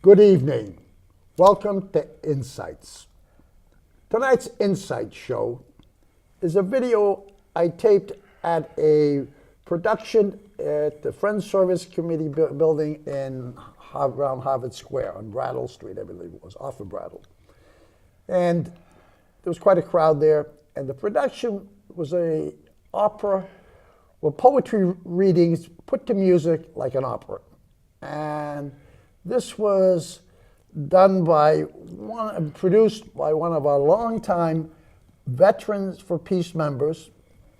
Good evening. Welcome to Insights. Tonight's Insight show is a video I taped at a production at the Friends Service Committee building around Harvard Square on Brattle Street, I believe it was, off of Brattle. And there was quite a crowd there, and the production was a opera with poetry readings put to music like an opera. And this was produced by one of our longtime Veterans for Peace members,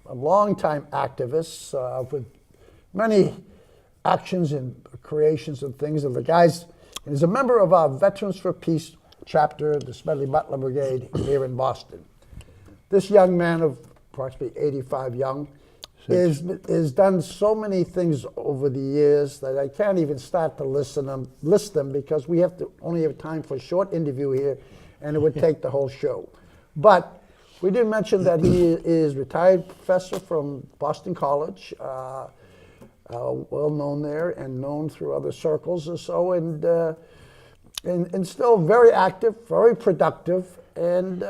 a longtime activists with many actions and creations and things. And the guys, and he's a member of our Veterans for Peace chapter, the Smedley Butler Brigade here in Boston. This young man of approximately 85 young is done so many things over the years that I can't even start to list them because we only have time for a short interview here, and it would take the whole show. But we did mention that he is retired professor from Boston College, well known there and known through other circles or so, and still very active, very productive, and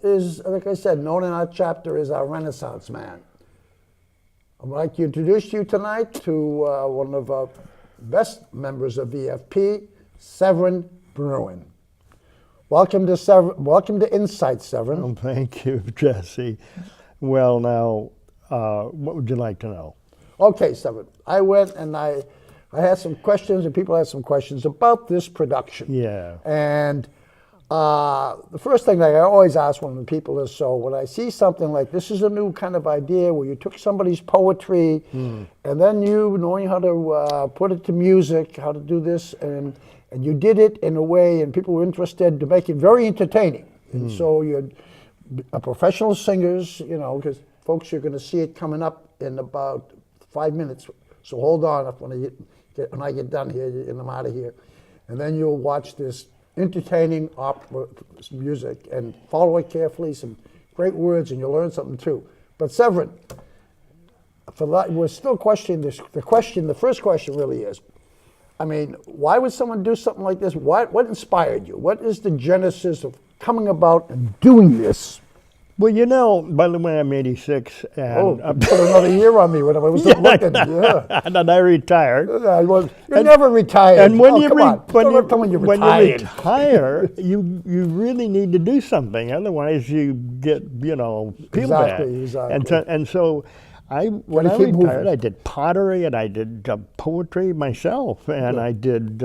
is, like I said, known in our chapter as our Renaissance man. I'd like to introduce you tonight to one of our best members of VFP, Severin Bruin. Welcome to Insight, Severin. Oh, thank you, Jesse. Well, now, what would you like to know? Okay, Severin. I went and I had some questions, and people had some questions about this production. Yeah. And the first thing that I always ask when people is, so when I see something like this is a new kind of idea where you took somebody's poetry and then you knowing how to put it to music, how to do this, and you did it in a way and people were interested to make it very entertaining. And so you're a professional singers, you know, because folks, you're going to see it coming up in about 5 minutes. So hold on when I get done here and I'm out of here. And then you'll watch this entertaining opera music and follow it carefully, some great words, and you'll learn something too. But Severin, we're still questioning this. The first question really is, I mean, why would someone do something like this? What inspired you? What is the genesis of coming about and doing this? Well, you know, by the way, I'm 86, and put another year on me when I was looking. Yeah. And then I retired. You're never retired. And when you retire, you really need to do something. Otherwise, you get feel bad. Exactly. And so, when I retired, I did pottery and I did poetry myself, and I did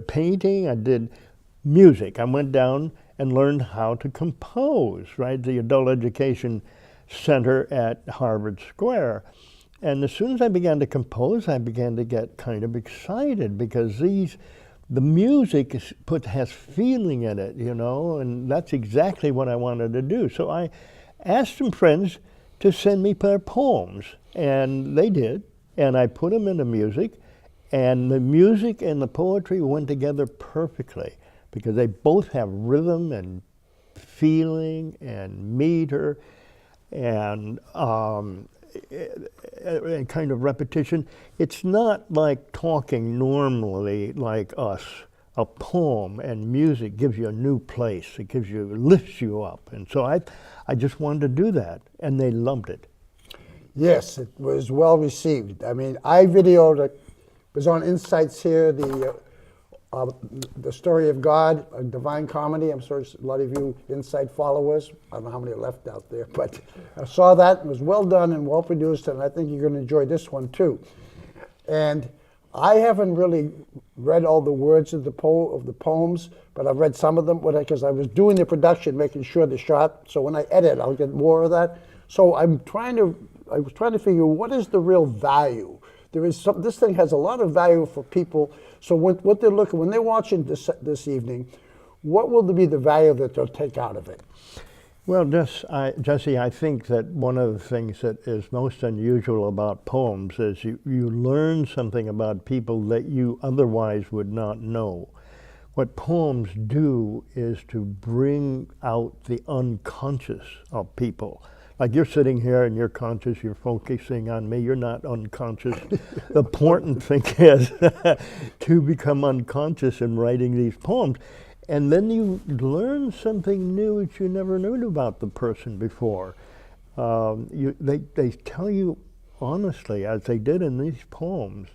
painting. I did music. I went down and learned how to compose, right? The Adult Education Center at Harvard Square. And as soon as I began to compose, I began to get kind of excited because the music has feeling in it, and that's exactly what I wanted to do. So I asked some friends to send me their poems, and they did, and I put them into music, and the music and the poetry went together perfectly, because they both have rhythm and feeling and meter and kind of repetition. It's not like talking normally like us. A poem and music gives you a new place. It lifts you up. And so I just wanted to do that, and they loved it. Yes, it was well received. I mean, I videoed it. It was on Insights here, the Story of God, a Divine Comedy. I'm sure a lot of you Insight followers, I don't know how many are left out there, but I saw that. It was well done and well produced, and I think you're going to enjoy this one too. And I haven't really read all the words of the poems, but I've read some of them because I was doing the production, making sure the shot. So when I edit, I'll get more of that. So I was trying to figure what is the real value. This thing has a lot of value for people. So what they're looking, when they're watching this evening, what will be the value that they'll take out of it? Well, Jesse, I think that one of the things that is most unusual about poems is you learn something about people that you otherwise would not know. What poems do is to bring out the unconscious of people, Like you're sitting here and you're conscious, you're focusing on me, you're not unconscious. The important thing is to become unconscious in writing these poems. And then you learn something new that you never knew about the person before. They tell you honestly, as they did in these poems,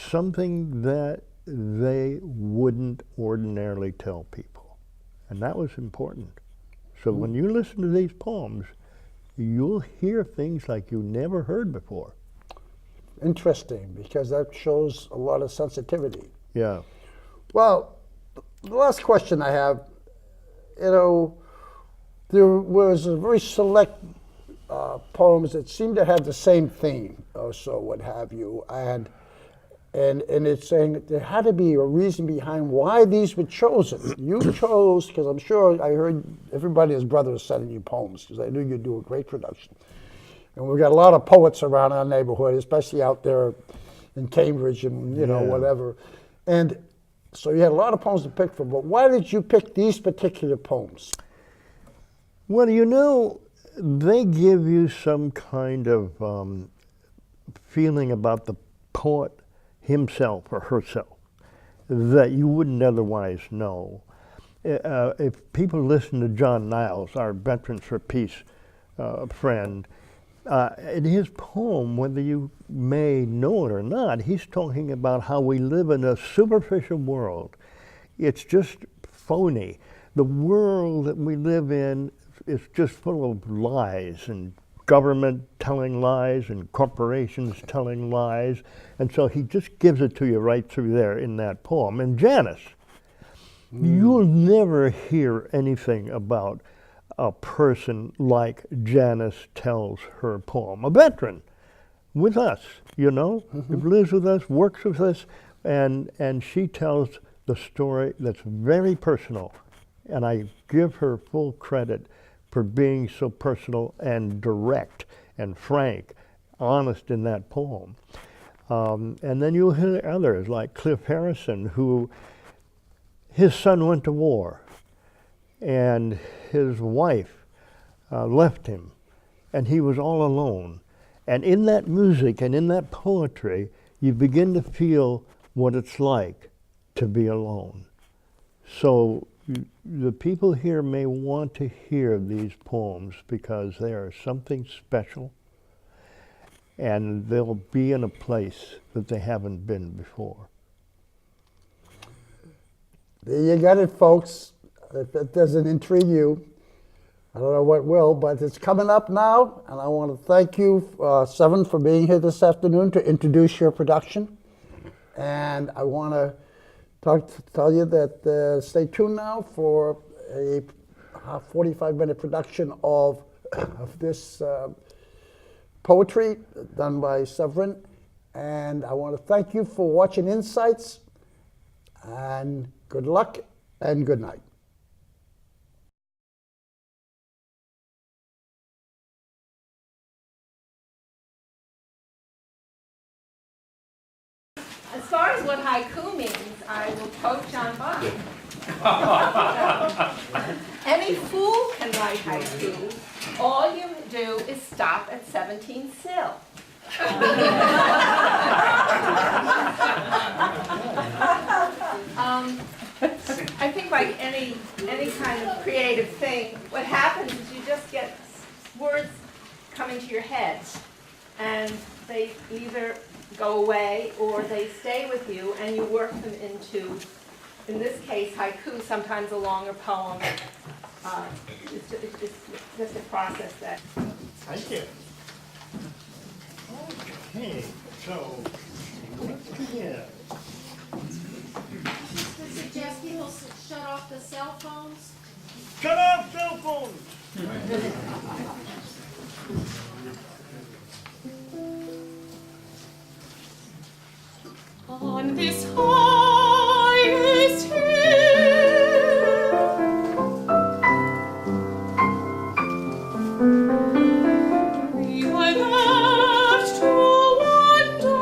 something that they wouldn't ordinarily tell people. And that was important. So when you listen to these poems, you'll hear things like you never heard before. Interesting, because that shows a lot of sensitivity. Yeah. Well, the last question I have, there was a very select poems that seem to have the same theme, or so, what have you, and it's saying that there had to be a reason behind why these were chosen. You chose, because I'm sure I heard everybody, his brother, was sending you poems, because I knew you'd do a great production. And we've got a lot of poets around our neighborhood, especially out there in Cambridge and whatever. And so you had a lot of poems to pick from, but why did you pick these particular poems? Well, they give you some kind of feeling about the poet himself or herself that you wouldn't otherwise know. If people listen to John Niles, our Veterans for Peace friend, in his poem, whether you may know it or not, he's talking about how we live in a superficial world. It's just phony. The world that we live in is just full of lies, and government telling lies and corporations telling lies. And so he just gives it to you right through there in that poem. And Janice, you'll never hear anything about a person like Janice tells her poem. A veteran with us, who lives with us, works with us, and she tells the story that's very personal. And I give her full credit for being so personal and direct and frank, honest in that poem. And then you'll hear others like Cliff Harrison, who his son went to war and his wife left him and he was all alone. And in that music and in that poetry, you begin to feel what it's like to be alone. So the people here may want to hear these poems because they are something special, and they'll be in a place that they haven't been before. There you got it, folks. If that doesn't intrigue you, I don't know what will, but it's coming up now, and I want to thank you, Seven, for being here this afternoon to introduce your production. And I want to tell you that stay tuned now for a 45-minute production of this poetry done by Severin. And I want to thank you for watching Insights, and good luck and good night. As far as what haiku means, I will quote John Bach. Any fool can write haiku. All you do is stop at 17 syll. I think like any kind of creative thing, what happens is you just get words coming to your head, and they either go away or they stay with you, and you work them into, in this case, haiku, sometimes a longer poem. It's just a process that. Thank you. Okay, so let's begin. I suggest people shut off the cell phones. Shut off cell phones! On this highest hill, we were left to wander.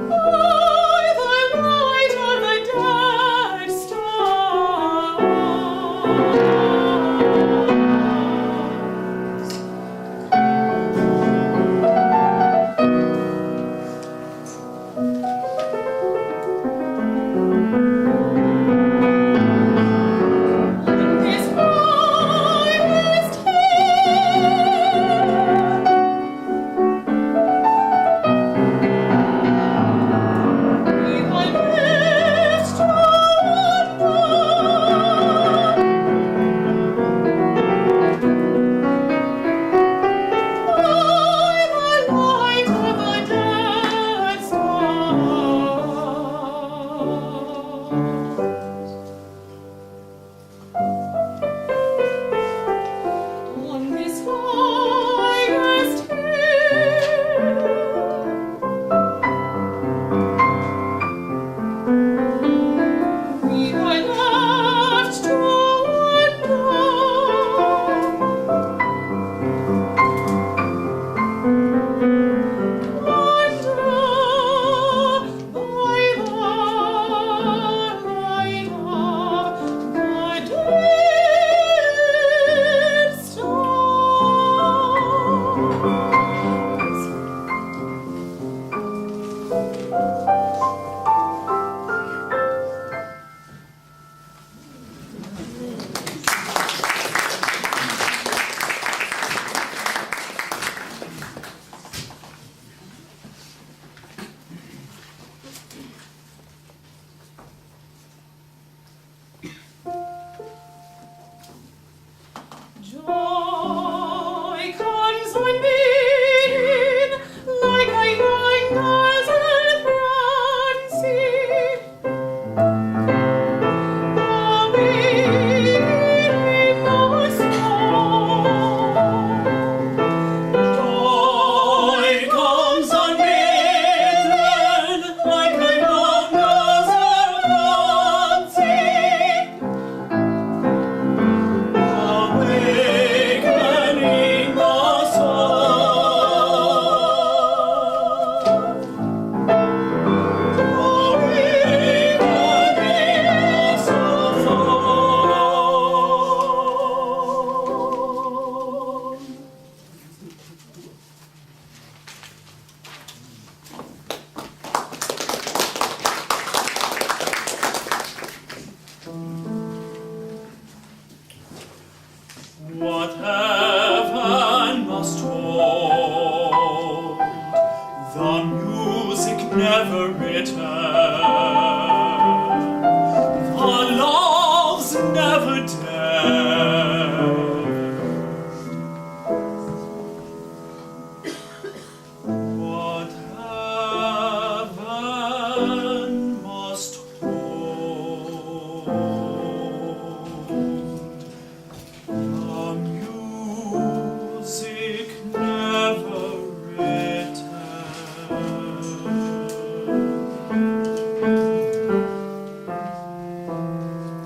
By the light of the dead star. music never return, our loves never dead. What heaven must hold, the music never return.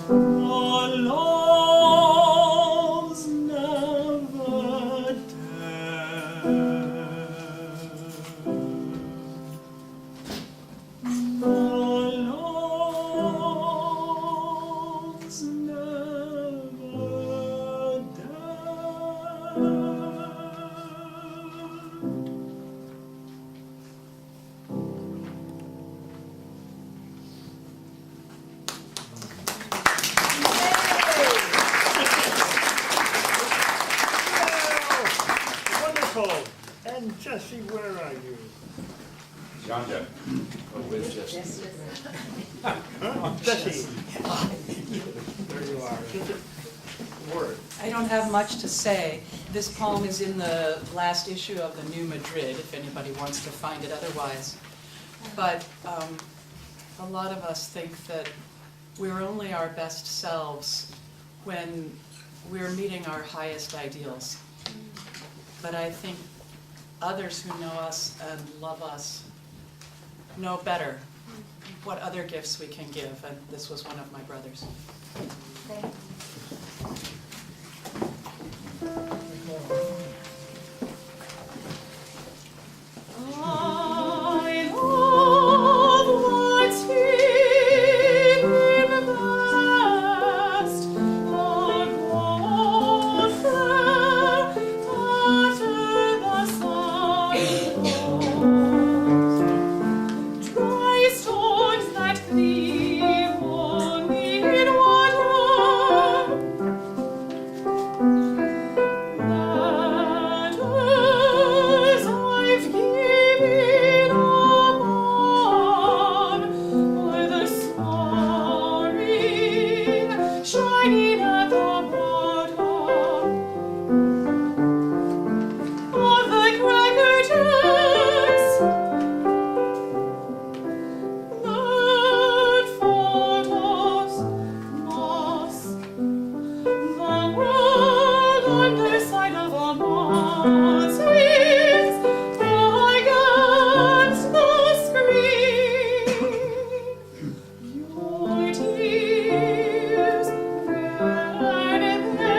Our loves never dead. Our loves never dead. Wonderful. And Jesse, where are you? Yonder. Oh, where's Jesse? Huh? Jesse. There you are. Word. I don't have much to say. This poem is in the last issue of the New Madrid, if anybody wants to find it otherwise. But a lot of us think that we're only our best selves when we're meeting our highest ideals. But I think others who know us and love us know better what other gifts we can give, and this was one of my brothers. I love what's hidden best, the gold fair after the sun goes. Dry stones that gleam only in water, letters I've given upon by the sparring shining at the bottom of the cracker jacks. Bird photos, moss, the world underside of a mountains against the screen. Your tears, when they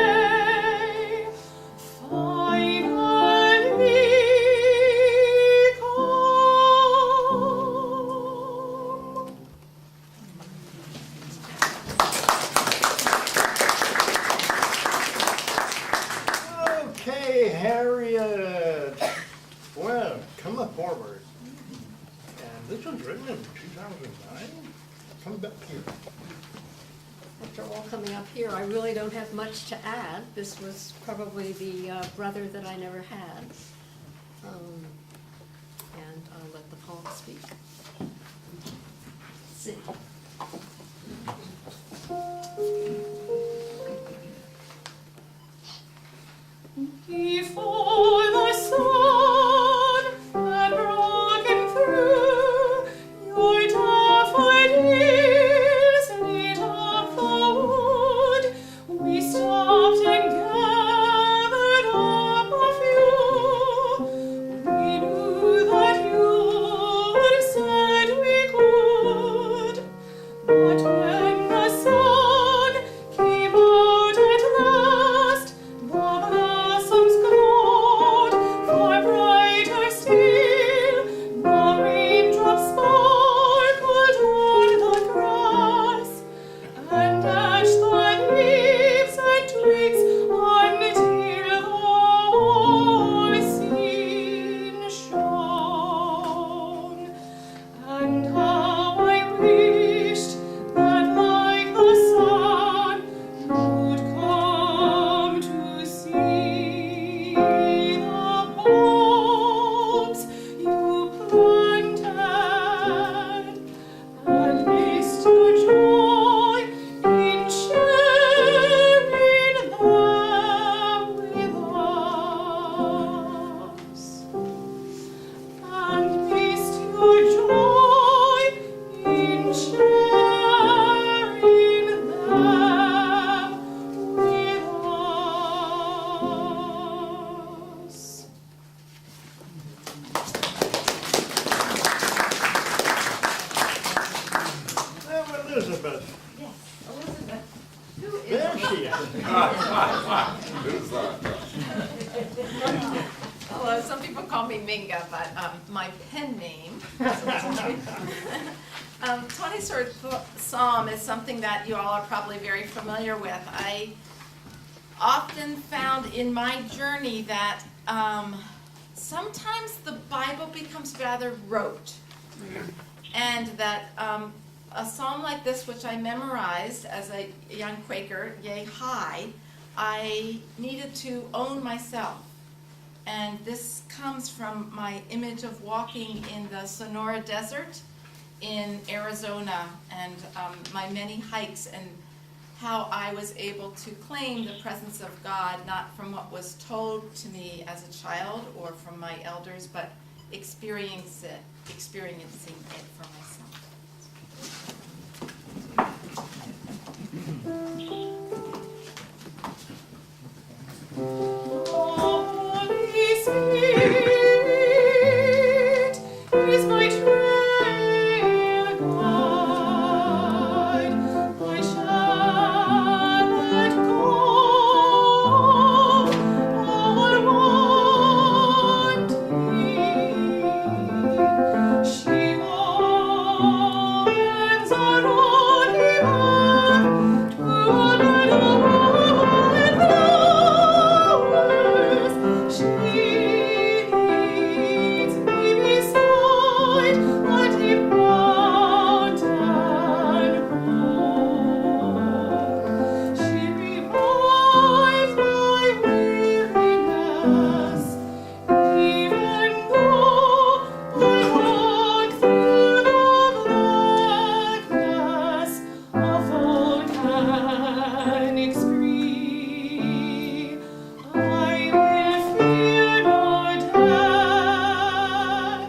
finally come. Okay, Harriet. Well, come up forward. And this was written in 2009. Come back here. After all coming up here, I really don't have much to add. This was probably the brother that I never had. And I'll let the poem speak. Sit. Before the sun had broken through, your daffodils lit up the wood. We stopped and gathered up a few. We knew that you'd said we could. Elizabeth. Yes, Elizabeth. Who is There she is. Who's that? Hello, some people call me Minga, but my pen name. 23rd Psalm is something that you all are probably very familiar with. I often found in my journey that sometimes the Bible becomes rather rote. And that a psalm like this, which I memorized as a young Quaker, yea, high, I needed to own myself. And this comes from my image of walking in the Sonora Desert in Arizona and my many hikes, and how I was able to claim the presence of God, not from what was told to me as a child or from my elders, but experiencing it for myself. Holy Spirit is my trail guide. I shall not go all wanting. She owns our only earth to she leads me beside a deep mountain road. She revives my weariness, even though I walk through the blackness of volcanic screen. I will fear no death.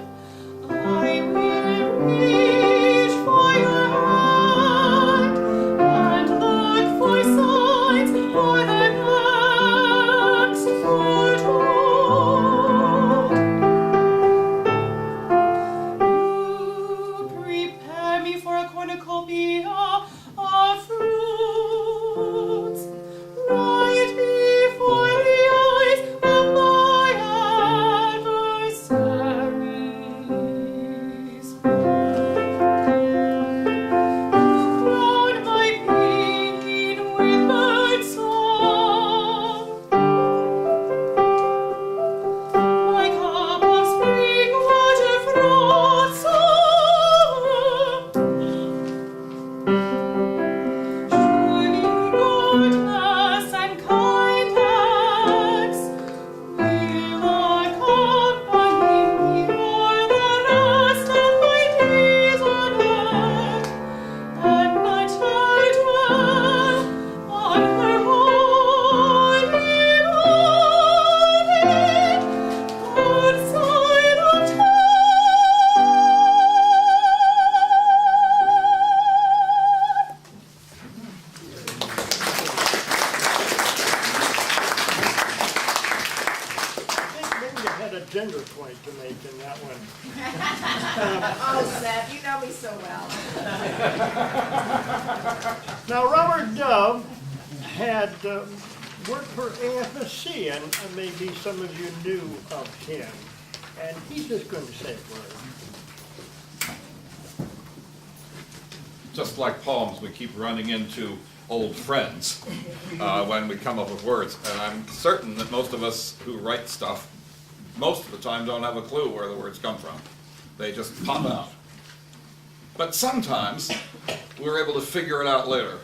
I will reach for your hand and look for signs for the next foretold. You prepare me for a cornucopia of fruits, right before the eyes of my adversaries. You crown my pain with birdsong. My cup of spring water froths over. Surely goodness and kindness will accompany me all the rest of my days on earth, and my child dwell on her holy mountain outside of town. I think maybe you had a gender point to make in that one. Oh, Seth, you know me so well. Now, Robert Dove had worked for AFSC, and maybe some of you knew of him. And he's just going to say a word. Just like poems, we keep running into old friends when we come up with words. And I'm certain that most of us who write stuff, most of the time don't have a clue where the words come from. They just pop out. But sometimes we're able to figure it out later.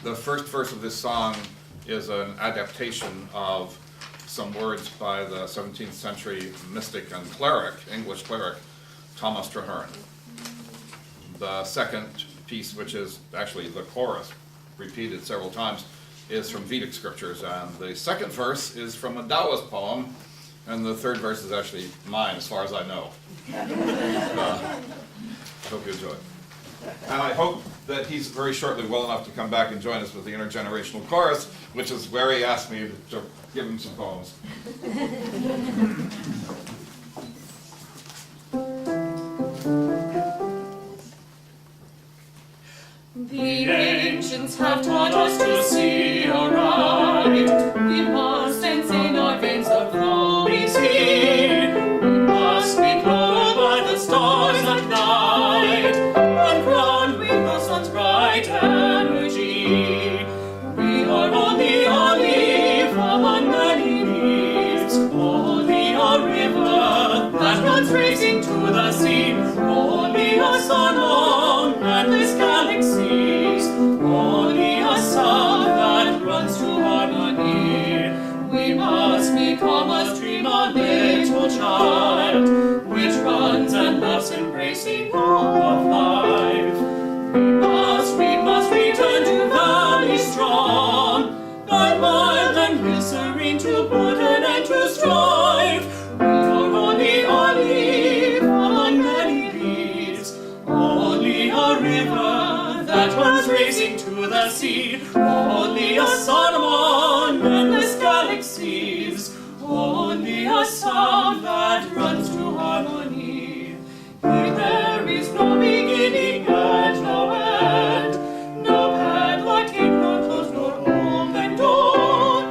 The first verse of this song is an adaptation of some words by the 17th century mystic and cleric, English cleric, Thomas Traherne. The second piece, which is actually the chorus, repeated several times, is from Vedic scriptures, and the second verse is from a Taoist poem, and the third verse is actually mine, as far as I know. I hope you enjoy it. And I hope that he's very shortly well enough to come back and join us with the intergenerational chorus, which is where he asked me to give him some poems. gods have taught us to see aright. We must ensign our veins of glory see. We must be clothed by the stars at night, and crowned with the sun's bright energy. We are only a leaf among many leaves, only a river that runs racing to the sea, only a sun on endless galaxies, only a sound that runs to harmony. We must become a stream, a little child, which runs and loves, embracing all of life. We must return to valley strong, thy mild and glycerine to put an end to strife. We are only a leaf among many leaves, only a river that runs racing to the sea, only a sun among endless galaxies, only a sound that runs to harmony. There is no beginning and no end, no padlock, no close, nor open door.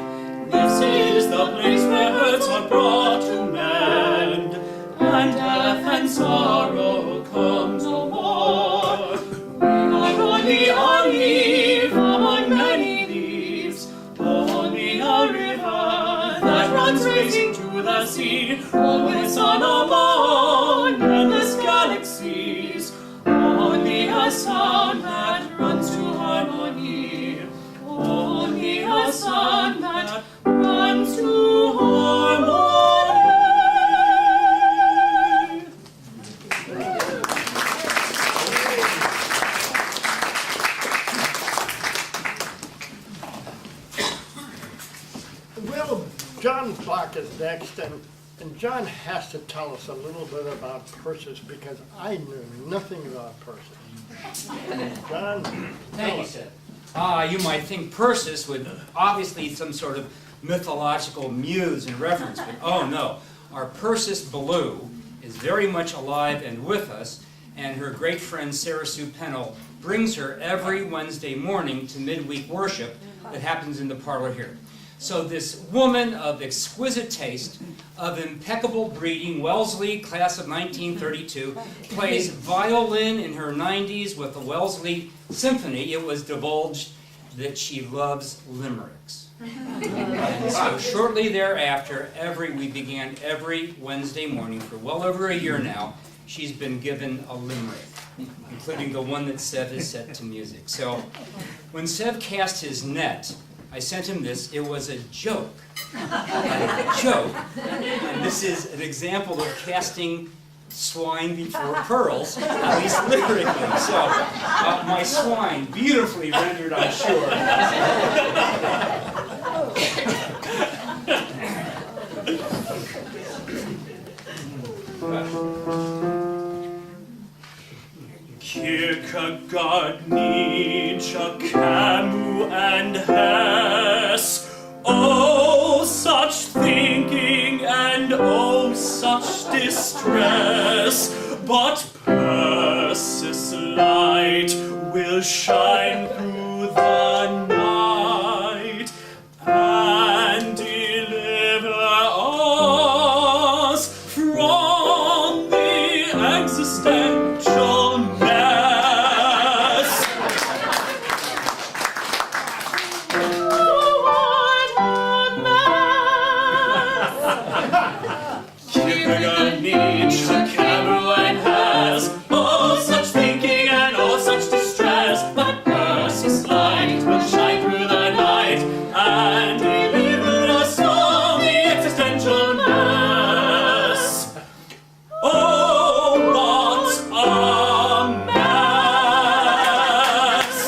This is the place where hurts are brought to mend, and death and sorrow come no more. We are only a leaf among many leaves, only a river that runs racing to the sea, only a sun among endless galaxies, only a sound that runs to harmony, only a sound that runs to harmony. Well, John Bach is next, and John has to tell us a little bit about Persis, because I knew nothing about Persis. John, Thank you, Seth. You might think Persis would obviously some sort of mythological muse in reference, but oh no. Our Persis Ballou is very much alive and with us, and her great friend Sarah Sue Pennell brings her every Wednesday morning to midweek worship that happens in the parlor here. So this woman of exquisite taste, of impeccable breeding, Wellesley, class of 1932, plays violin in her 90s with the Wellesley Symphony. It was divulged that she loves limericks. And so shortly thereafter, we began every Wednesday morning for well over a year now, she's been given a limerick, including the one that Sev has set to music. So when Sev cast his net, I sent him this. It was a joke. A joke. And this is an example of casting swine before pearls, at least lyrically. So, my swine, beautifully rendered, I'm sure. Kierkegaard, Nietzsche, Camus, and Hess. Oh, such thinking and oh, such distress. But Persis' light will shine through the night and deliver us from the existential mess. Oh, what a mess! Kierkegaard, Nietzsche, Camus, and Hess. Oh, such thinking and oh, such distress. But Persis' light will shine through the night and deliver us from the existential mess. Oh, what a mess!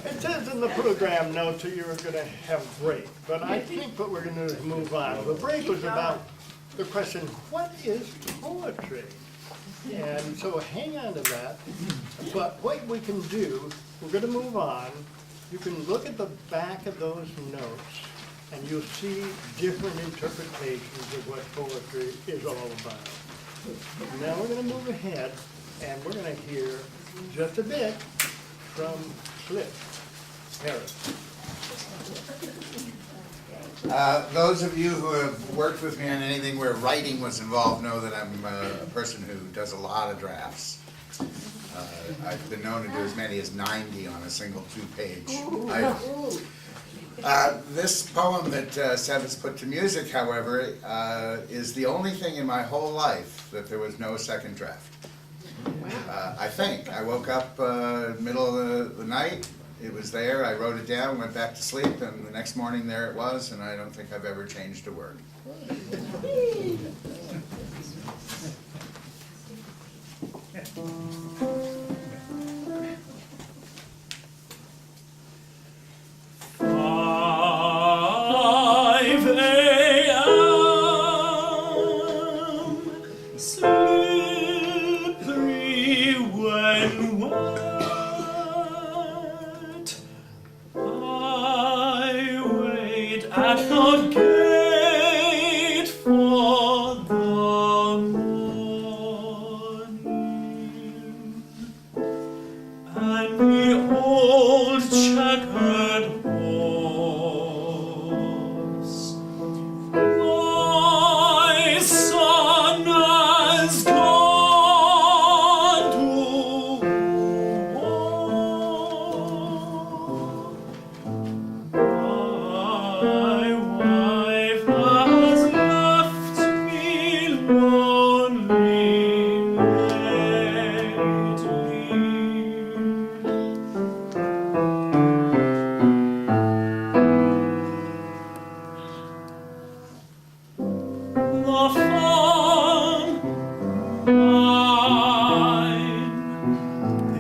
it says in the program notes that you were going to have a break, but I think what we're going to do is move on. The break was about the question, what is poetry? And so hang on to that. But what we can do, we're going to move on. You can look at the back of those notes and you'll see different interpretations of what poetry is all about. Now we're going to move ahead, and we're going to hear just a bit from Cliff Harris. Those of you who have worked with me on anything where writing was involved know that I'm a person who does a lot of drafts. I've been known to do as many as 90 on a single 2-page item. This poem that Seb has put to music, however, is the only thing in my whole life that there was no second draft. I think. I woke up middle of the night, it was there, I wrote it down, went back to sleep, and the next morning there it was, and I don't think I've ever changed a word.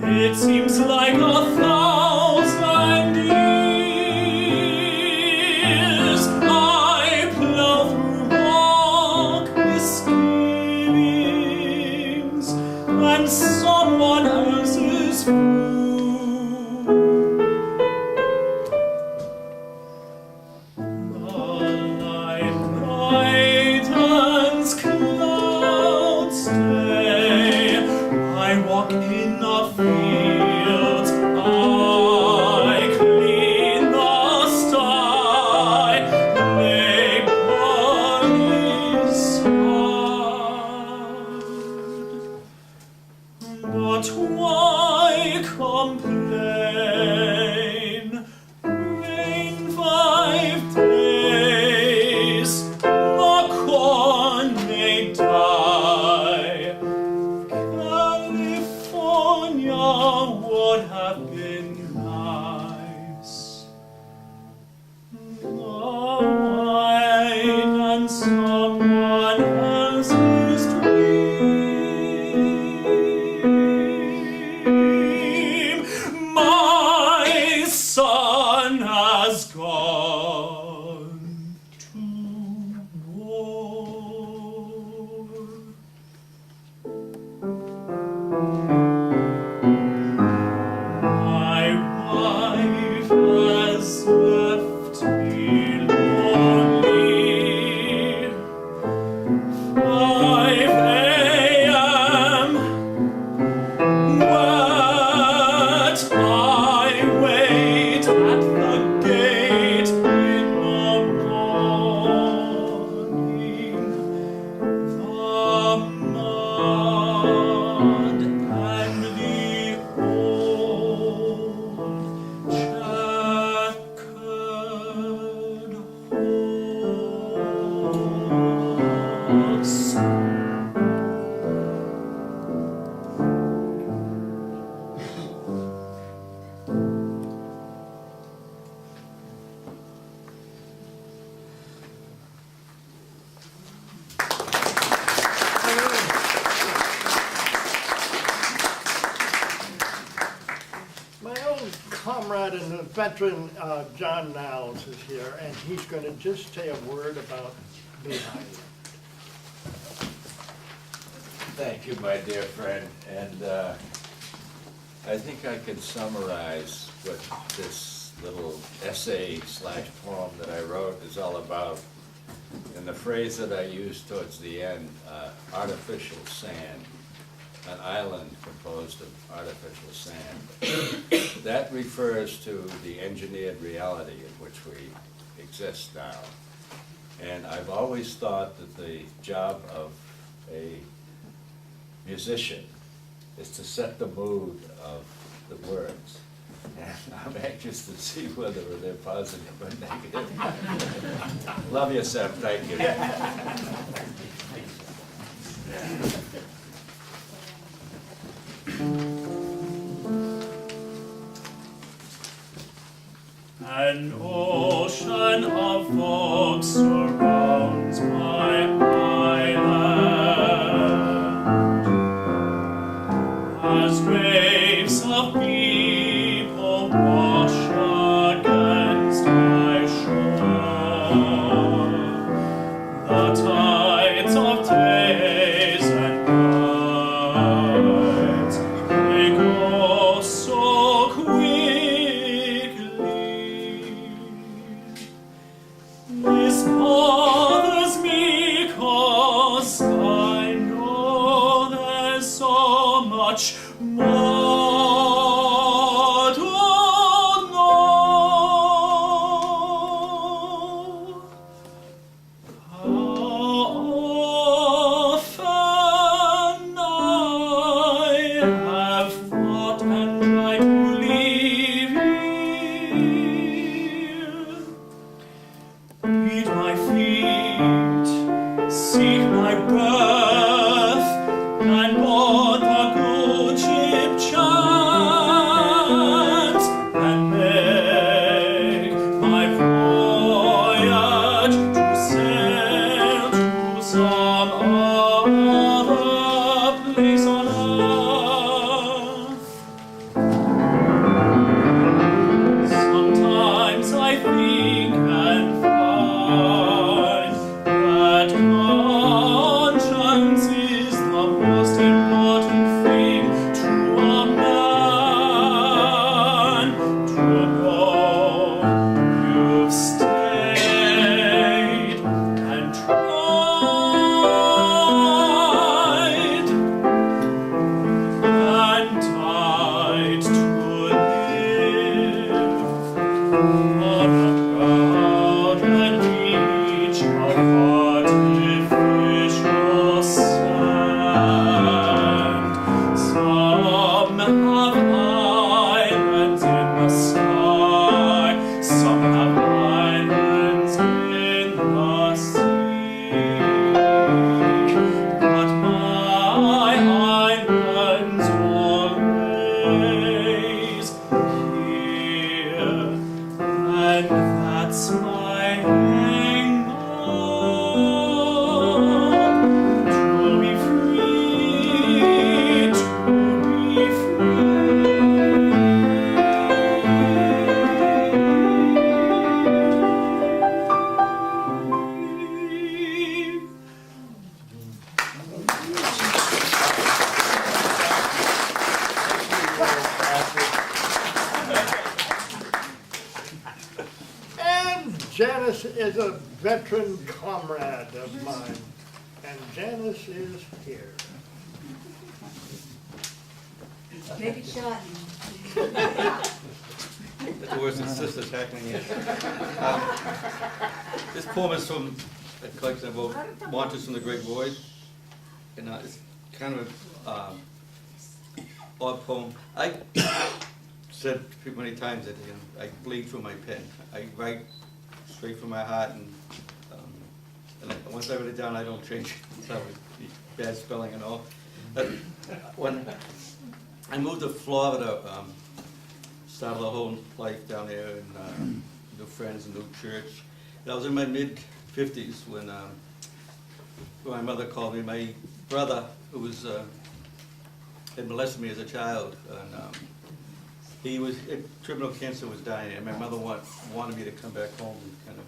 It seems like 1,000 years I plow through rock misgivings and someone else's food. The light brightens, clouds stay. I walk in the fields, I clean the sty, labor is hard. But why complain? Rain 5 days, the corn may die. California would have been nice. The wine and someone else's dream. My son has gone to war. My wife has left me lonely. 5 a.m. Wet, I wait at the gate in the morning. The mud and the old checkered horse. My old comrade and veteran, John Niles, is here, and he's going to just say a word about Behind. Thank you, my dear friend, and I think I can summarize what this little essay slash poem that I wrote is all about, and the phrase that I used towards the end, artificial sand, an island composed of artificial sand. That refers to the engineered reality in which we exist now. And I've always thought that the job of a musician is to set the mood of the words. And I'm anxious to see whether they're positive or negative. Love you, Sam. Thank you. An ocean of fog surrounds my island, as waves of people wash against my shore. The tides of days and nights, they go so quickly. This bothers me 'cause I know there's so much more to know. How often I have thought and tried to leave here, beat my feet, seek my birth, and board the good ship chance, and make my voyage to sail to some other place on earth. Sometimes I think and find that conscience is the most important thing to a man. To know you've stayed and tried and died to live on a crowded beach of artificial sand. Some have islands in the sky, some have islands in the sea. But my island's always here, and that's my hang up. To be free, to be free. And Janice is a veteran comrade of mine, and Janice is here. Maybe shot. That's the worst than sisters heckling you. This poem is from a collection I wrote, Monsters from the Great Void. And it's kind of an odd poem. I said to people many times that I bleed from my pen. I write straight from my heart, and once I write it down, I don't change it. So bad spelling and all. But when I moved to Florida, started a whole life down there, and new friends, a new church. And I was in my mid-50s when my mother called me. My brother, who was had molested me as a child, and he was terminal cancer, was dying, and my mother wanted me to come back home and kind of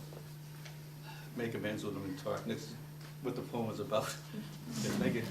make amends with him and talk. And that's what the poem was about. Thank you.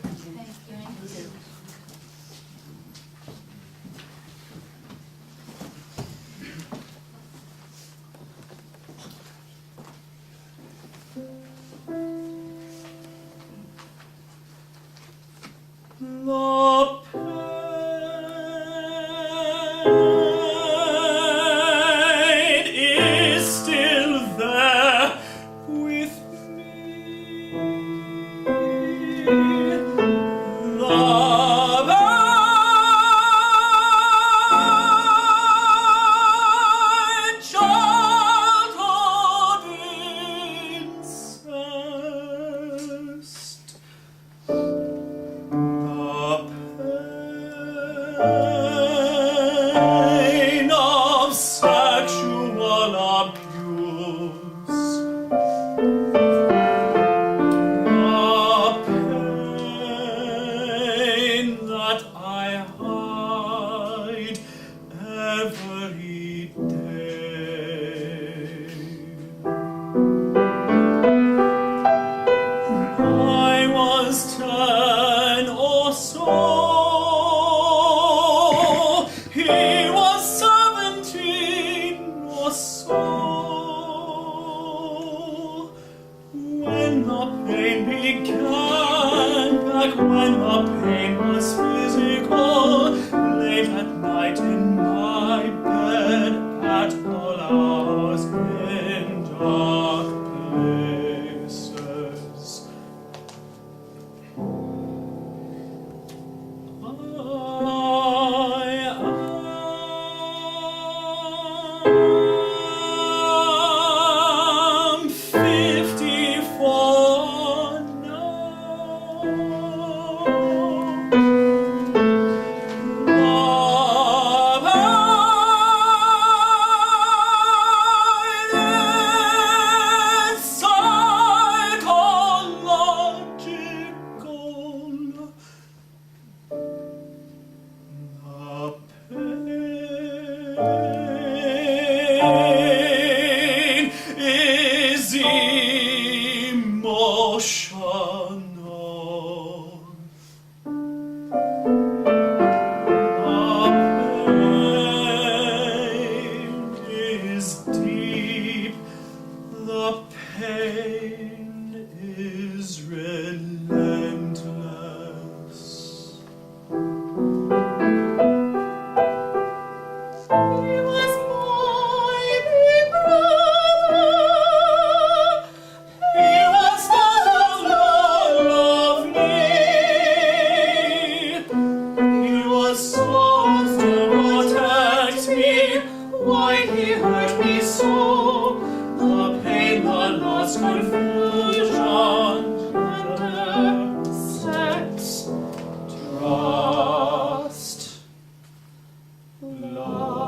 when the pain began, back when the pain was physical, late at night in my bed, at all hours in dark places. I am 54 now. Psychological. Pain is emotional. The pain is deep. The pain is relentless. He was my big brother. He was not alone of me. He was supposed to protect me. Why he hurt me so? The pain, the loss, confusion, gender, sex, trust. Love.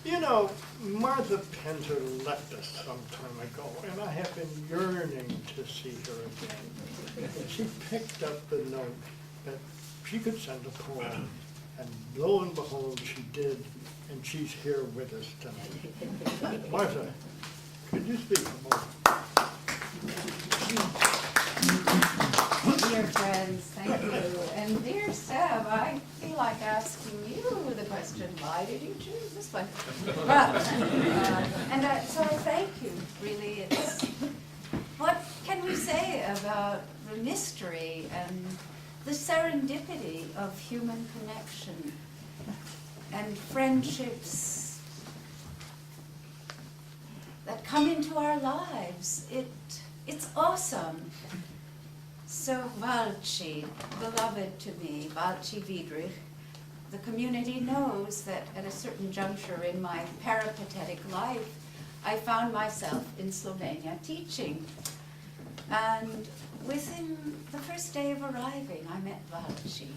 You know, Martha Penter left us some time ago, and I have been yearning to see her again. She picked up the note that she could send a poem, and lo and behold, she did, and she's here with us tonight. Martha, could you speak a moment? Dear friends, thank you. And dear Seb, I feel like asking you the question, why did you choose this one? So thank you, really. What can we say about the mystery and the serendipity of human connection and friendships that come into our lives? It's awesome. So Valci, beloved to me, Valci Vidrich, the community knows that at a certain juncture in my peripatetic life, I found myself in Slovenia teaching. And within the first day of arriving, I met Valci.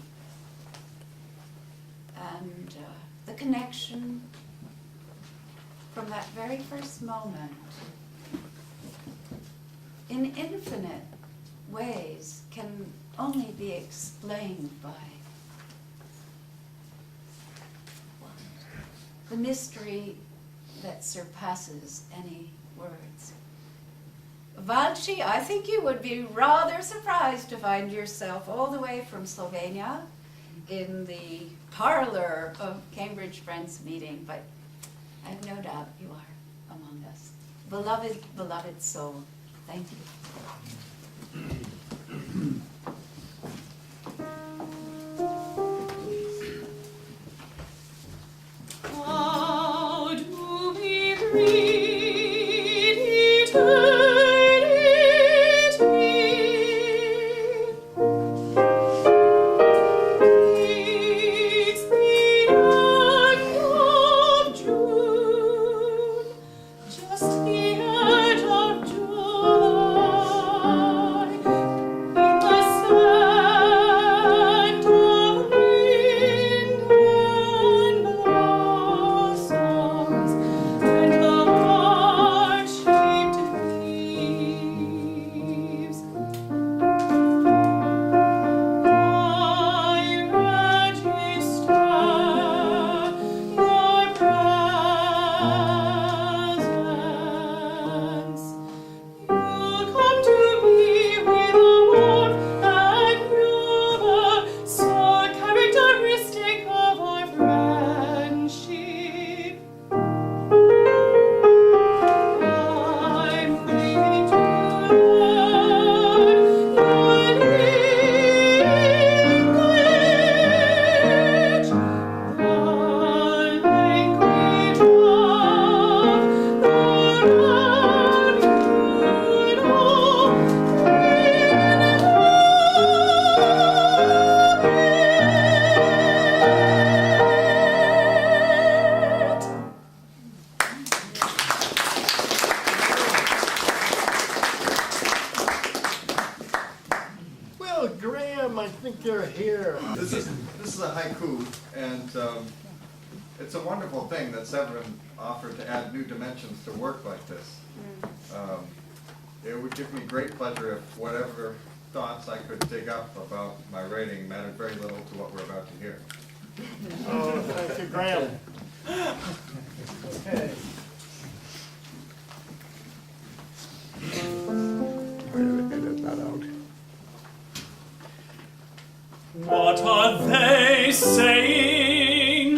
And the connection from that very first moment, in infinite ways, can only be explained by the mystery that surpasses any words. Valci, I think you would be rather surprised to find yourself all the way from Slovenia in the parlor of Cambridge Friends meeting, but I have no doubt you are among us. Beloved, beloved soul, thank you. How do we greet each other? I think they're here. This is a haiku, and it's a wonderful thing that Severin offered to add new dimensions to work like this. It would give me great pleasure if whatever thoughts I could dig up about my writing mattered very little to what we're about to hear. Oh, thank you, Graham. Okay. Edit that out. What are they saying?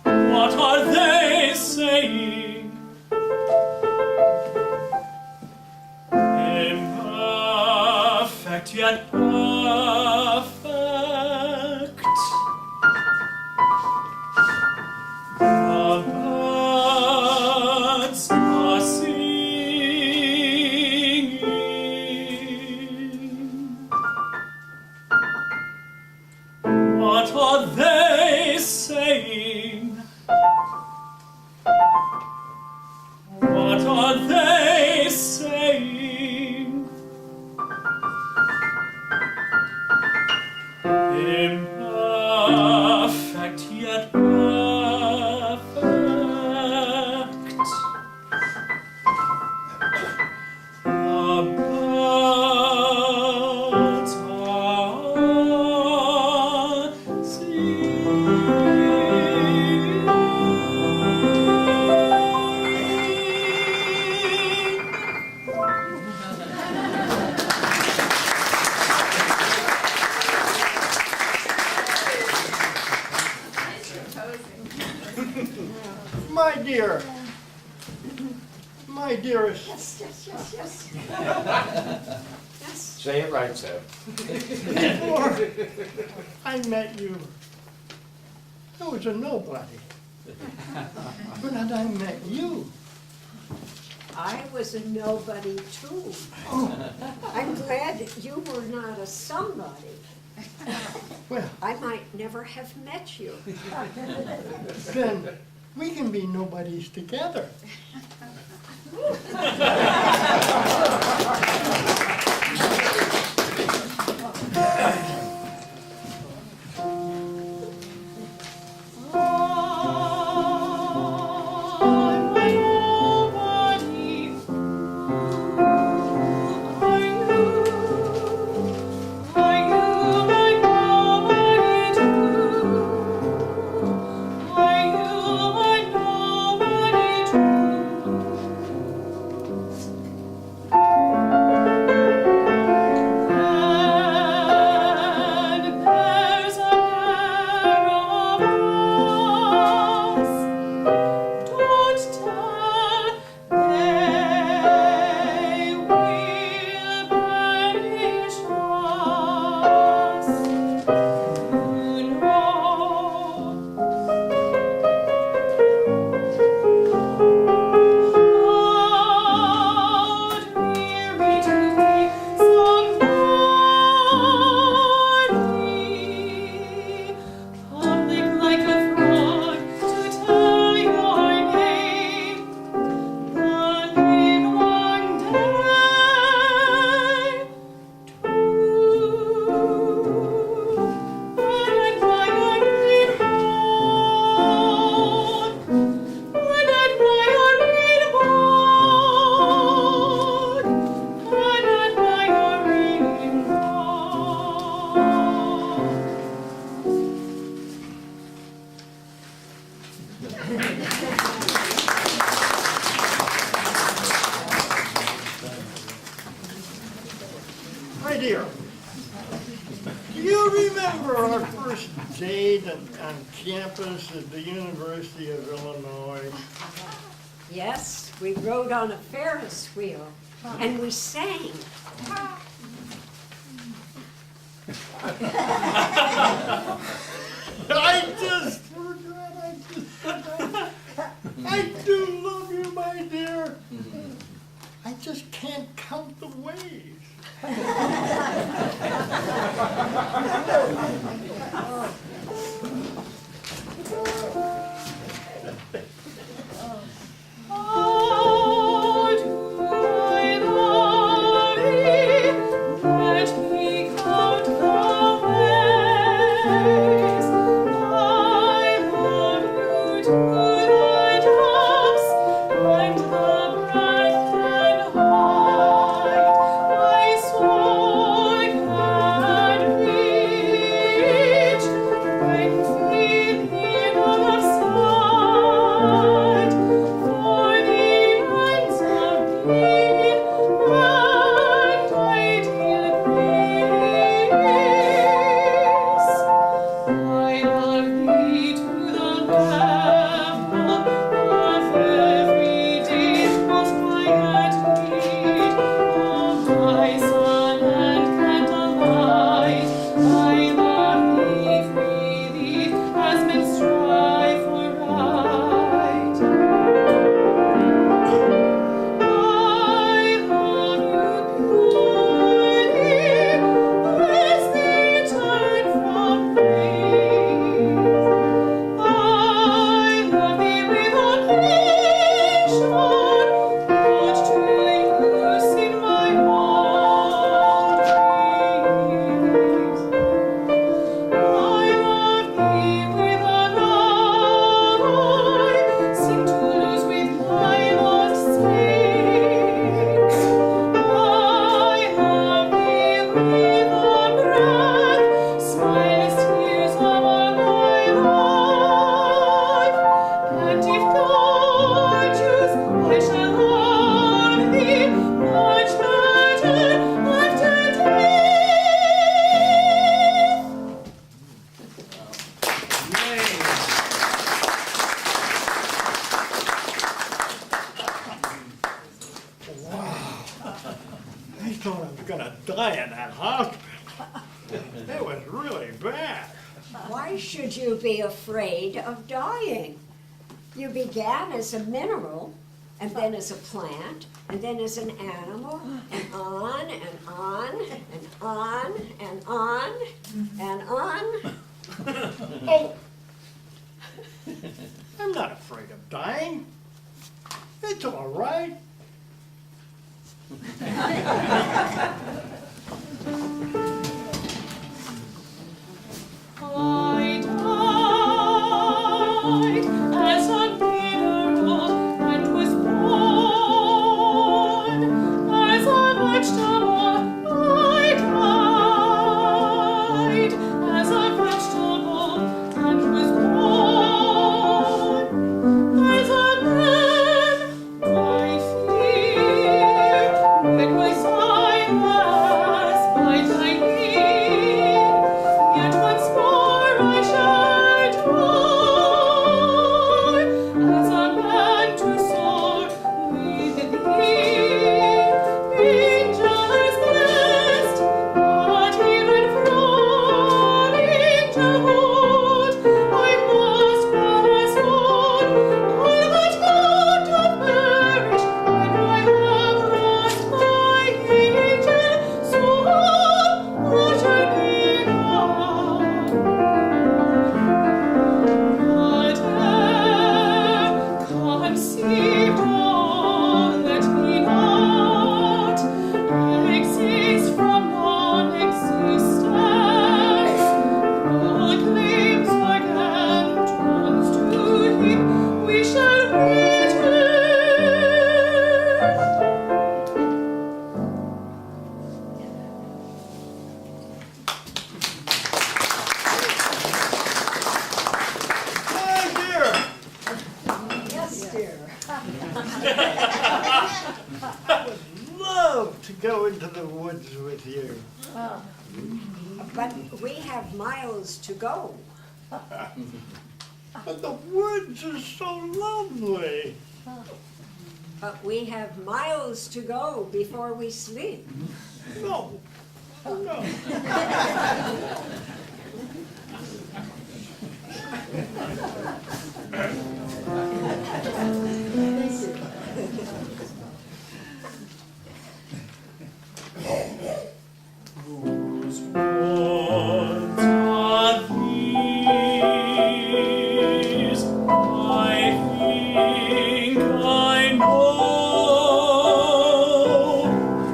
What are they saying? Imperfect yet perfect. The birds are singing. What are they saying? What are they saying? Imperfect yet perfect. The birds are My dear, my dearest, Say it right, sir. before I met you, I was a nobody. But then I met you. I was a nobody too. I'm glad that you were not a somebody. Well, I might never have met you. then we can be nobodies together. My dear, do you remember our first date on campus at the University of Illinois? Yes, we rode on a Ferris wheel and we sang. I just forgot, I do love you, my dear. I just can't count the ways. Oh, do I love thee? thought I was gonna die in that hospital. It was really bad. Why should you be afraid of dying? You began as a mineral, and then as a plant, and then as an animal, and on, and on, and on, and on, and on. Oh, I'm not afraid of dying. It's all right. I died as a mineral and was born as a vegetable. I died as a vegetable and was born as a man. I fear it was I last by thy need. Yet once more I shall die as a man to soar with thee. Angels blessed, not even from angelhood I must pass on. All that God doth perish when I have lost my angel soul utterly gone. Whate'er conceived, oh, let me not exist from non-existence. Proclaims again turns to him, we shall return. Hey, dear. Yes, dear. I would love to go into the woods with you. But we have miles to go. But the woods are so lovely. But we have miles to go before we sleep. No, no. Whose words are these? I think I know.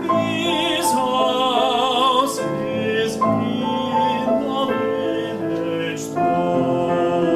His house is in the village store.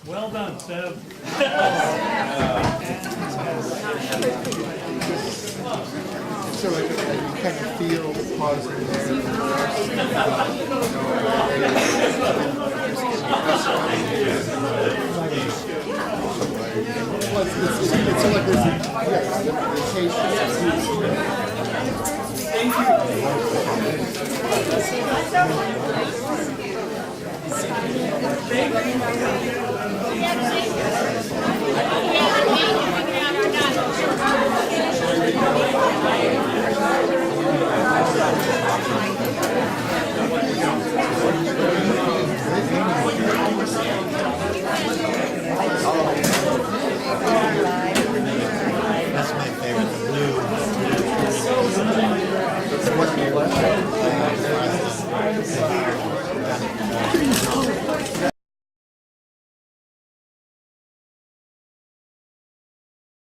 Well done, Seb. So you kind of feel the pause in it's like there's That's my favorite, blue.